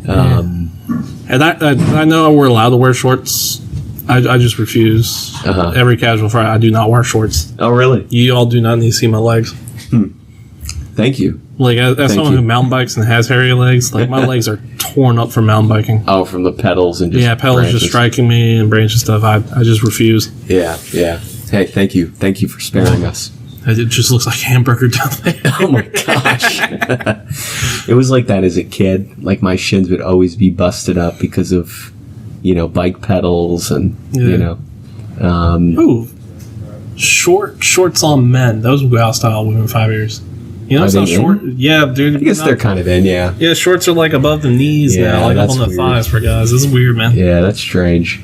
And I know we're allowed to wear shorts. I just refuse. Every Casual Friday, I do not wear shorts. Oh, really? You all do not need to see my legs. Thank you. Like, as someone who mountain bikes and has hairy legs, like, my legs are torn up from mountain biking. Oh, from the pedals and just pedals branches. just striking me and branches stuff. I just refuse. Yeah. Hey, thank you. Thank you for sparing us. It just looks like hamburger down there. Oh my gosh. It was like that as a kid. Like, my shins would always be busted up because of, bike pedals and, Ooh. Shorts on men. Those will go out of style within 5 years. It's not short. Yeah, dude. I guess they're kind of in, yeah. Yeah, shorts are like above the knees now, like up on the thighs for guys. This is weird, man. Yeah, that's strange.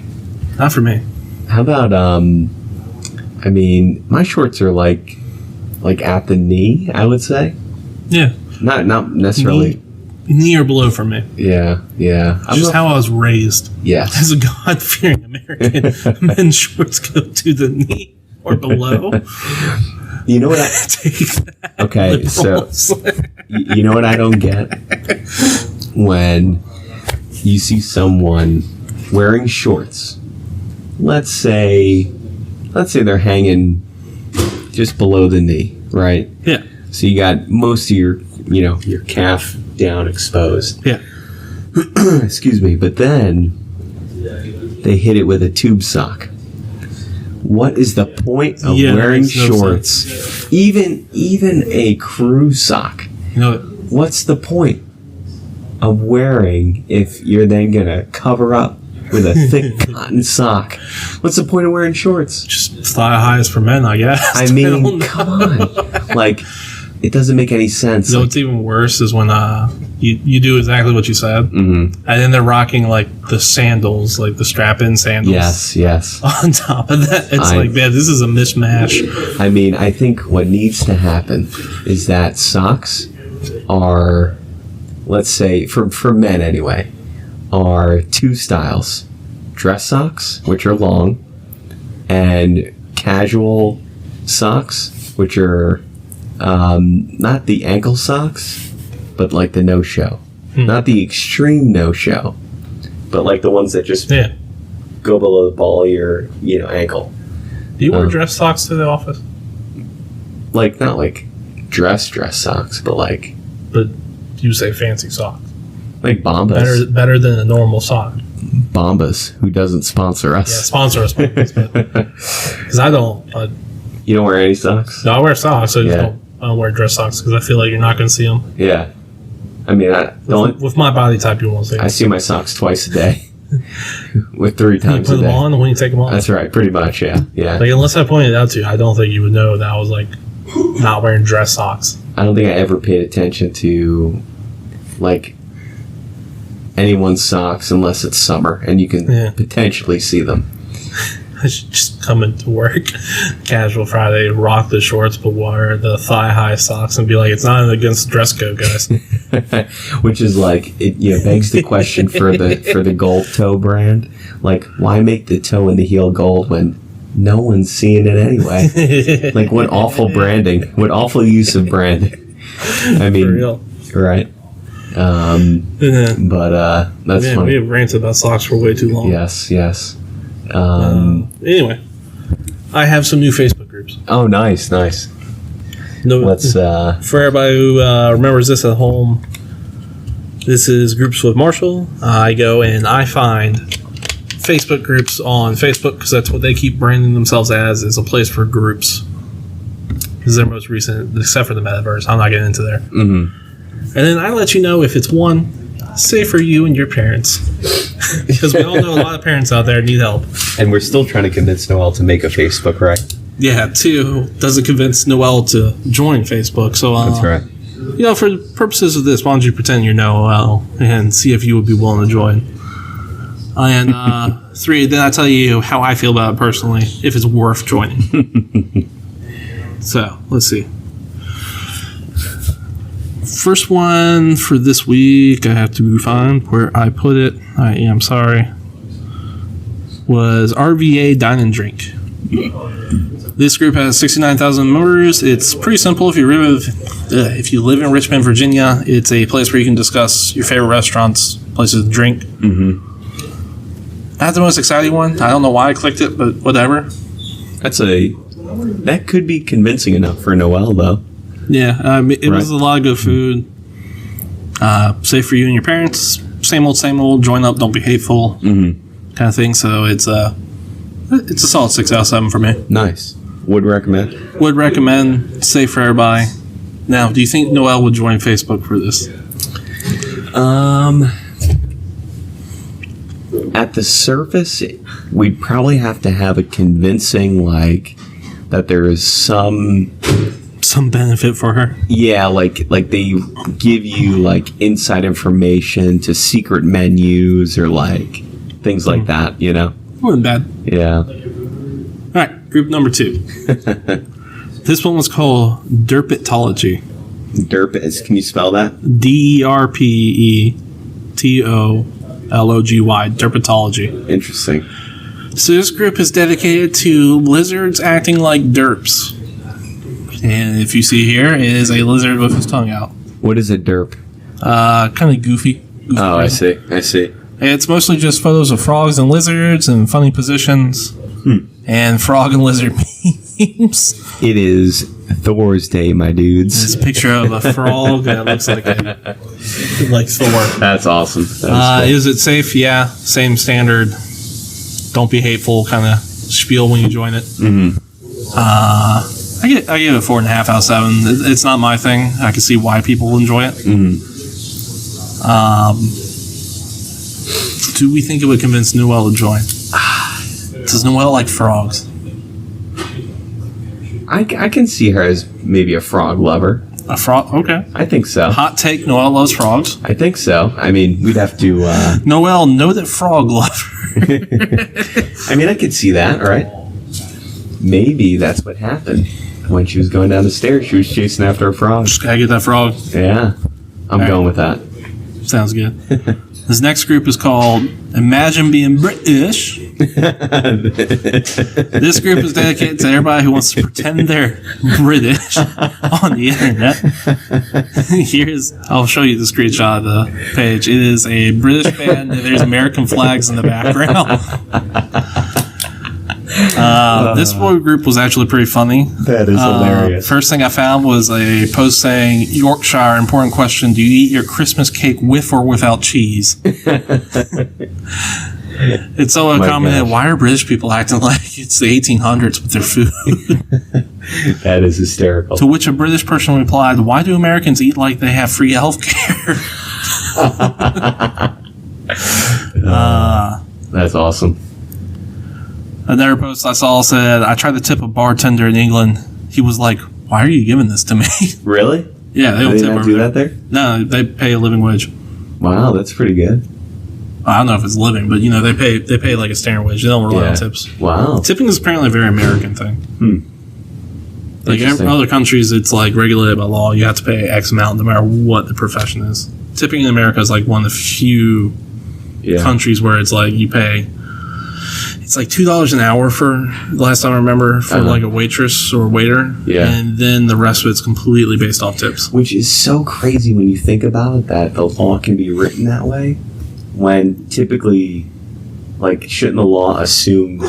Not for me. How about, my shorts are like at the knee, I would say. Yeah. Not necessarily. Knee or below for me. Yeah. Just how I was raised. Yes. As a God-fearing American, men's shorts go to the knee or below. You know what okay, so you know what I don't get? When you see someone wearing shorts, let's say they're hanging just below the knee, right? Yeah. So you got most of your calf down exposed. Yeah. Excuse me, but then they hit it with a tube sock. What is the point of wearing shorts? Even a crew sock. What's the point of wearing if you're then gonna cover up with a thick cotton sock? What's the point of wearing shorts? Just thigh highs for men, I guess. I mean, come on. Like, it doesn't make any sense. What's even worse is when you do exactly what you said, and then they're rocking like the sandals, like the strap-in sandals. Yes. On top of that, it's like, man, this is a mishmash. I mean, I think what needs to happen is that socks are, let's say, for men anyway, are two styles: dress socks, which are long, and casual socks, which are not the ankle socks, but like the no-show. Not the extreme no-show, but like the ones that just go below the ball of your ankle. Do you wear dress socks to the office? Like, not like dress socks, but like... But you say fancy socks. Like Bombas. Better than a normal sock. Bombas, who doesn't sponsor us. Yeah, sponsor us. Because I don't... you don't wear any socks? No, I wear socks. I don't wear dress socks because I feel like you're not going to see them. Yeah. I I mean, with my body type, you won't see. I see my socks twice a day, with 3 times you put a day. them on when you take them off. That's right, pretty much. Yeah. Like, unless I pointed it out to you, I don't think you would know that I was like not wearing dress socks. I don't think I ever paid attention to like anyone's socks unless it's summer and you can potentially see them. I should just come into work, casual Friday, rock the shorts, but wear the thigh-high socks and be like, it's not against the dress code, guys. Which is like, it begs the question for the gold toe brand. Like, why make the toe and the heel gold when no one's seeing it anyway? Like, what awful branding. What awful use of branding. I mean, for real. Right. But that's funny. We have ranted about socks for way too long. Yes. Anyway, I have some new Facebook groups. Oh, nice. Let's for everybody who remembers this at home, this is Groups with Marshall. I go and I find Facebook groups on Facebook because that's what they keep branding themselves as, is a place for groups. This is their most recent, except for the metaverse. I'm not getting into there. Mm-hmm. And then I let you know if it's one, safe for you and your parents. Because we all know a lot of parents out there need help. And we're still trying to convince Noelle to make a Facebook, right? Yeah, 2, doesn't convince Noelle to join Facebook. So that's right. You know, for the purposes of this, why don't you pretend you're Noelle and see if you would be willing to join. And 3, then I tell you how I feel about it personally, if it's worth joining. So, let's see. First one for this week, I have to find where I put it. I am sorry. Was RVA Dine and Drink. This group has 69,000 members. It's pretty simple. If you live in Richmond, Virginia, it's a place where you can discuss your favorite restaurants, places to drink. Mm-hmm. Not the most exciting one. I don't know why I clicked it, but whatever. That could be convincing enough for Noelle, though. Yeah, it was a lot of good food. Safe for you and your parents. Same old. Join up, don't be hateful, kind of thing. So it's a solid 6 out of 7 for me. Nice. Would recommend. Safe for everybody. Now, do you think Noelle would join Facebook for this? At the surface, we'd probably have to have a convincing that there is some benefit for her. Yeah, like they give you inside information to secret menus or things like that, you know? Wasn't bad. Yeah. All right, group number 2. This one was called Derpetology. Can you spell that? DERPETOLOGY. Derpetology. Interesting. So this group is dedicated to lizards acting like derps. And if you see here, it is a lizard with his tongue out. What is a derp? Kind of goofy. Oh, I see. It's mostly just photos of frogs and lizards and funny positions. And frog and lizard memes. It is Thor's Day, my dudes. It's a picture of a frog that looks like Thor. That's awesome. Cool. Is it safe? Yeah. Same standard. Don't be hateful kind of spiel when you join it. Mm-hmm. I give it 4.5 out of 7. It's not my thing. I can see why people enjoy it. Mm-hmm. Do we think it would convince Noelle to join? Does Noelle like frogs? I can see her as maybe a frog lover. A frog? Okay. I think so. Hot take, Noelle loves frogs. I think so. I mean, we'd have to... Noelle, know that frog lover. I mean, I could see that, right? Maybe that's what happened. When she was going down the stairs, she was chasing after a frog. Just gotta get that frog. Yeah. I'm going with that. Sounds good. This next group is called Imagine Being British. This group is dedicated to everybody who wants to pretend they're British on the internet. I'll show you the screenshot of the page. It is a British band, and there's American flags in the background. This group was actually pretty funny. That is hilarious. First thing I found was a post saying, Yorkshire, important question, do you eat your Christmas cake with or without cheese? It's so commented, why are British people acting like it's the 1800s with their food? That is hysterical. To which a British person replied, why do Americans eat like they have free health care? That's awesome. Another post I saw said, I tried to tip a bartender in England. He was like, why are you giving this to me? Really? Yeah, they don't tip not do that there? No, they pay a living wage. Wow, that's pretty good. I don't know if it's living, but they pay like a standard wage. They don't rely on tips. Wow. Tipping is apparently a very American thing. Like in other countries, it's like regulated by law. You have to pay X amount no matter what the profession is. Tipping in America is like one of the few countries where it's like you pay. It's like $2 an hour for last time I remember for like a waitress or waiter. Yeah. And then the rest of it's completely based off tips. Which is so crazy when you think about it, that the law can be written that way. When typically, like, shouldn't the law assume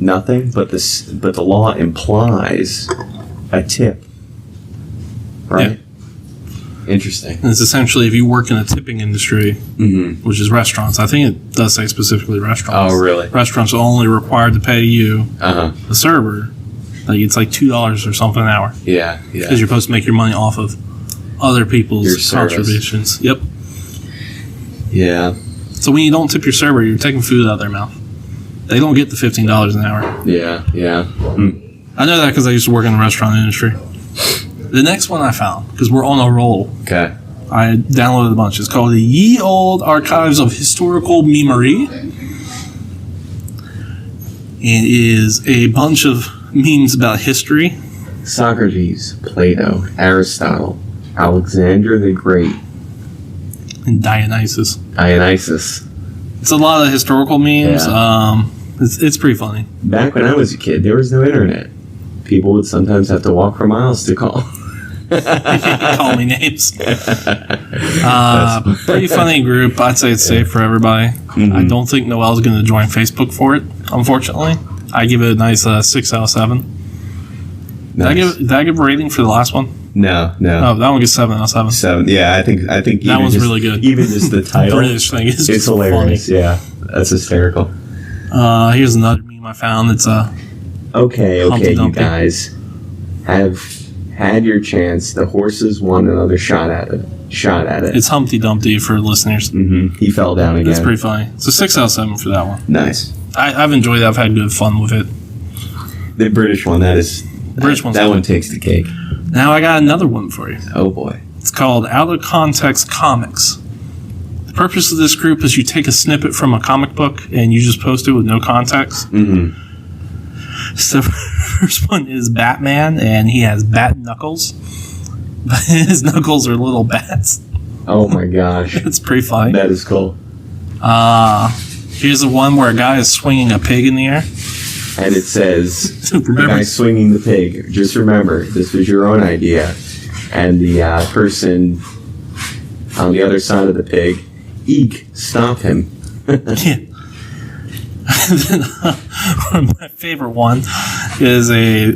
nothing? But the law implies a tip, right? Yeah. Interesting. And it's essentially if you work in a tipping industry, which is restaurants. I think it does say specifically restaurants. Oh, really? Restaurants are only required to pay you, the server. Like it's like $2 or something an hour. Yeah, yeah. Because you're supposed to make your money off of other people's contributions. Yep. Yeah. So when you don't tip your server, you're taking food out of their mouth. They don't get the $15 an hour. Yeah, yeah. I know that because I used to work in the restaurant industry. The next one I found, because we're on a roll. Okay. I downloaded a bunch. It's called the Ye Old Archives of Historical Memory. It is a bunch of memes about history. Socrates, Plato, Aristotle, Alexander the Great, and Dionysus. It's a lot of historical memes. Yeah. It's pretty funny. Back when I was a kid, there was no internet. People would sometimes have to walk for miles to call. Call me names. Pretty funny group. I'd say it's safe for everybody. I don't think Noelle's going to join Facebook for it, unfortunately. I give it a nice 6 out of 7. Nice. Did I give a rating for the last one? No. Oh, that one gets 7 out of 7. 7. Yeah, I think that one's really good. Even just the title, British thing is it's hilarious. Funny. Yeah, that's hysterical. Here's another meme I found. It's okay, you guys have had your chance. The horses want another shot at it. It's Humpty Dumpty for listeners. He fell down again. It's pretty funny. It's a 6 out of 7 for that one. Nice. I've enjoyed it. I've had good fun with it. The British one, that one takes the cake. Now I got another one for you. Oh boy. It's called Out of Context Comics. The purpose of this group is you take a snippet from a comic book and you just post it with no context. So the first one is Batman, and he has bat knuckles. But his knuckles are little bats. Oh my gosh. It's pretty funny. That is cool. Here's the one where a guy is swinging a pig in the air. And it says, the guy swinging the pig. Just remember, this was your own idea. And the person on the other side of the pig, eek, stop him. Yeah. And then, my favorite one is a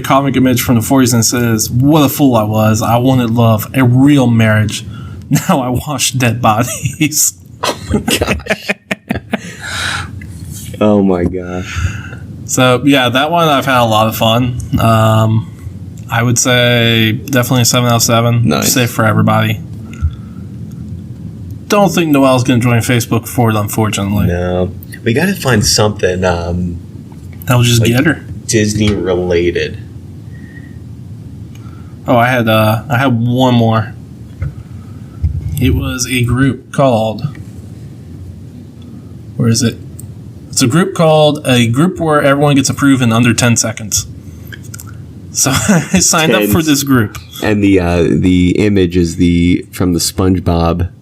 comic image from the 40s and says, what a fool I was. I wanted love, a real marriage. Now I wash dead bodies. Oh my gosh. Oh my gosh. So, yeah, that one I've had a lot of fun. I would say definitely a 7 out of 7. Nice. Safe for everybody. Don't think Noelle's going to join Facebook for it, unfortunately. No. We got to find something that'll just like get her. Disney related. Oh, I had one more. It was a group called. Where is it? It's a group called a group where everyone gets approved in under 10 seconds. So I signed up for this group. And the image is from the SpongeBob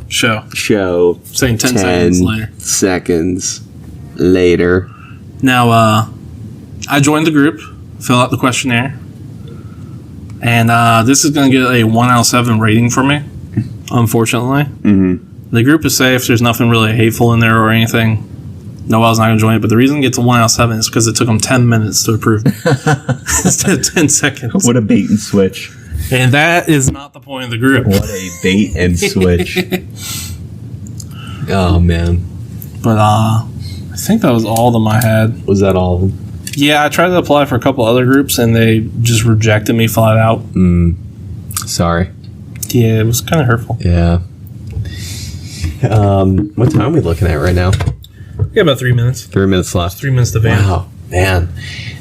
show. Saying 10 seconds later. Now, I joined the group, fill out the questionnaire, and this is going to get a 1 out of 7 rating for me, unfortunately. The group is safe. There's nothing really hateful in there or anything. Noelle's not going to join it, but the reason it gets a 1 out of 7 is because it took them 10 minutes to approve me instead of 10 seconds. What a bait and switch. And that is not the point of the group. What a bait and switch. Oh, man. But I think that was all of them I had. Was that all of them? Yeah, I tried to apply for a couple other groups, and they just rejected me flat out. Sorry. Yeah, it was kind of hurtful. Yeah. What time are we looking at right now? We got about 3 minutes. 3 minutes left. 3 minutes to van. Wow, man.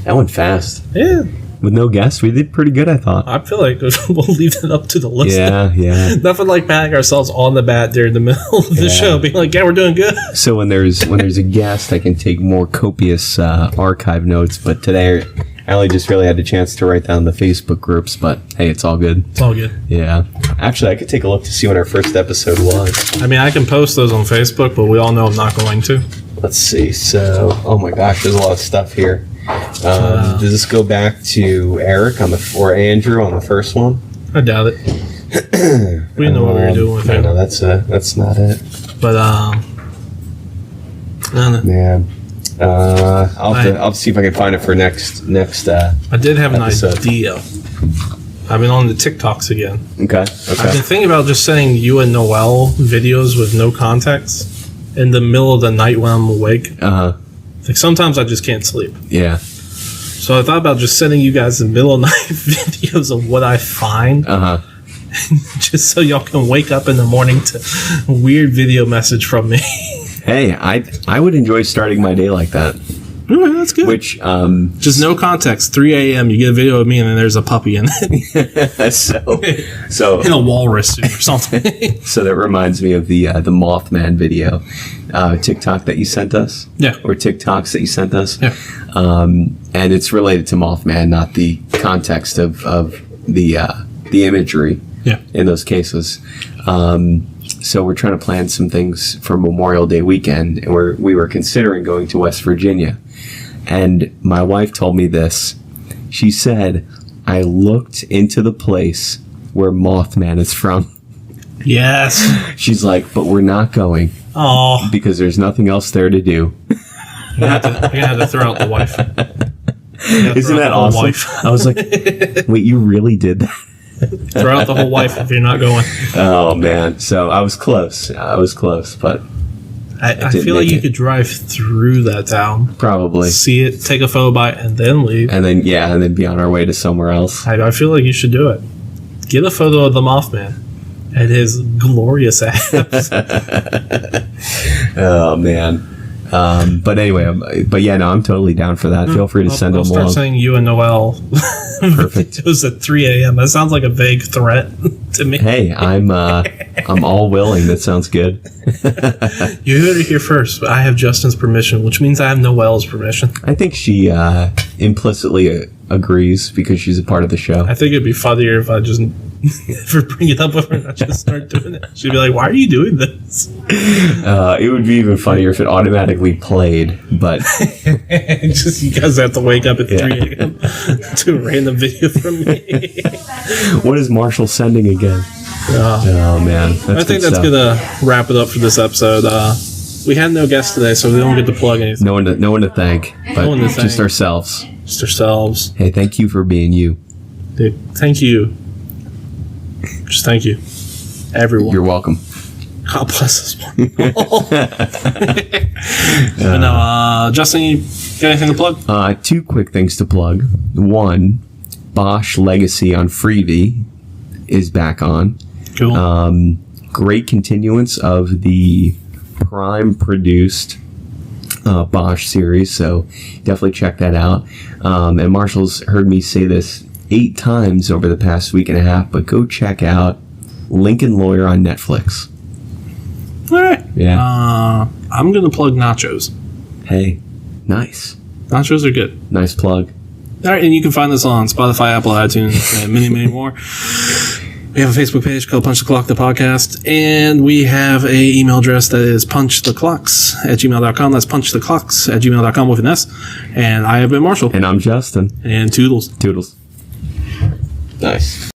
That went fast. Yeah. With no guests, we did pretty good, I thought. I feel like we'll leave it up to the listener. Yeah. Nothing like patting ourselves on the back during the middle of the show, being like, yeah, we're doing good. So when there's a guest, I can take more copious archive notes, but today I only just really had the chance to write down the Facebook groups, but hey, it's all good. It's all good. Yeah. Actually, I could take a look to see when our first episode was. I mean, I can post those on Facebook, but we all know I'm not going to. Let's see. So, oh my gosh, there's a lot of stuff here. Does this go back to Eric or Andrew on the first one? I doubt it. We didn't know what we were doing with him. No, that's not it. But, I don't know. Man. I'll have to see if I can find it for next I did have episode. an idea. I've been on the TikToks again. Okay. I've been thinking about just sending you and Noelle videos with no context in the middle of the night when I'm awake. Like sometimes I just can't sleep. Yeah. So I thought about just sending you guys the middle of the night videos of what I find. Just so y'all can wake up in the morning to a weird video message from me. Hey, I would enjoy starting my day like that. Ooh, that's good. Which just no context. 3 a.m. You get a video of me and then there's a puppy in it. so in a walrus suit or something. So that reminds me of the Mothman video TikTok that you sent us. Yeah. Or TikToks that you sent us. Yeah. And it's related to Mothman, not the context of the imagery. Yeah. In those cases. So we're trying to plan some things for Memorial Day weekend, and we were considering going to West Virginia. And my wife told me this. She said, I looked into the place where Mothman is from. Yes. She's like, but we're not going. Oh. Because there's nothing else there to do. You're going to have to throw out the wife. Isn't that awesome? Wife. I was like, wait, you really did that? Throw out the whole wife if you're not going. Oh, man. So I was close. But I feel like you could drive through that town. Probably. See it, take a photo by it, and then leave. And then be on our way to somewhere else. I feel like you should do it. Get a photo of the Mothman and his glorious abs. Oh, man. But anyway, I'm totally down for that. Feel free to send them along. I'll start saying you and Noelle. Perfect. It was at 3 a.m. That sounds like a vague threat to me. Hey, I'm all willing. That sounds good. You heard it here first. But I have Justin's permission, which means I have Noelle's permission. I think she implicitly agrees because she's a part of the show. I think it'd be funnier if I just never bring it up with her and I just start doing it. She'd be like, why are you doing this? It would be even funnier if it automatically played, but just you guys have to wake up at 3 a.m. to a random video from me. What is Marshall sending again? Oh man, I think that's gonna wrap it up for this episode. We had no guests today, so we don't get to plug anything. No one to thank, but just ourselves. Just ourselves. Hey, thank you for being you. Dude, thank you. Just thank you, everyone. You're welcome. God bless this one. But no, Justin, you got anything to plug? 2 quick things to plug. One, Bosch Legacy on Freebie is back on. Cool. Great continuance of the Prime produced Bosch series, so definitely check that out. And Marshall's heard me say this 8 times over the past week and a half, but go check out Lincoln Lawyer on Netflix. All right. Yeah. I'm gonna plug nachos. Hey, nice. Nachos are good. Nice plug. All right, and you can find us on Spotify, Apple, iTunes, and many more. We have a Facebook page called Punch the Clock, the podcast, and we have a email address that is punchtheclocks@gmail.com. That's punchtheclocks@gmail.com with an S. And I have been Marshall. And I'm Justin. And toodles. Toodles. Nice.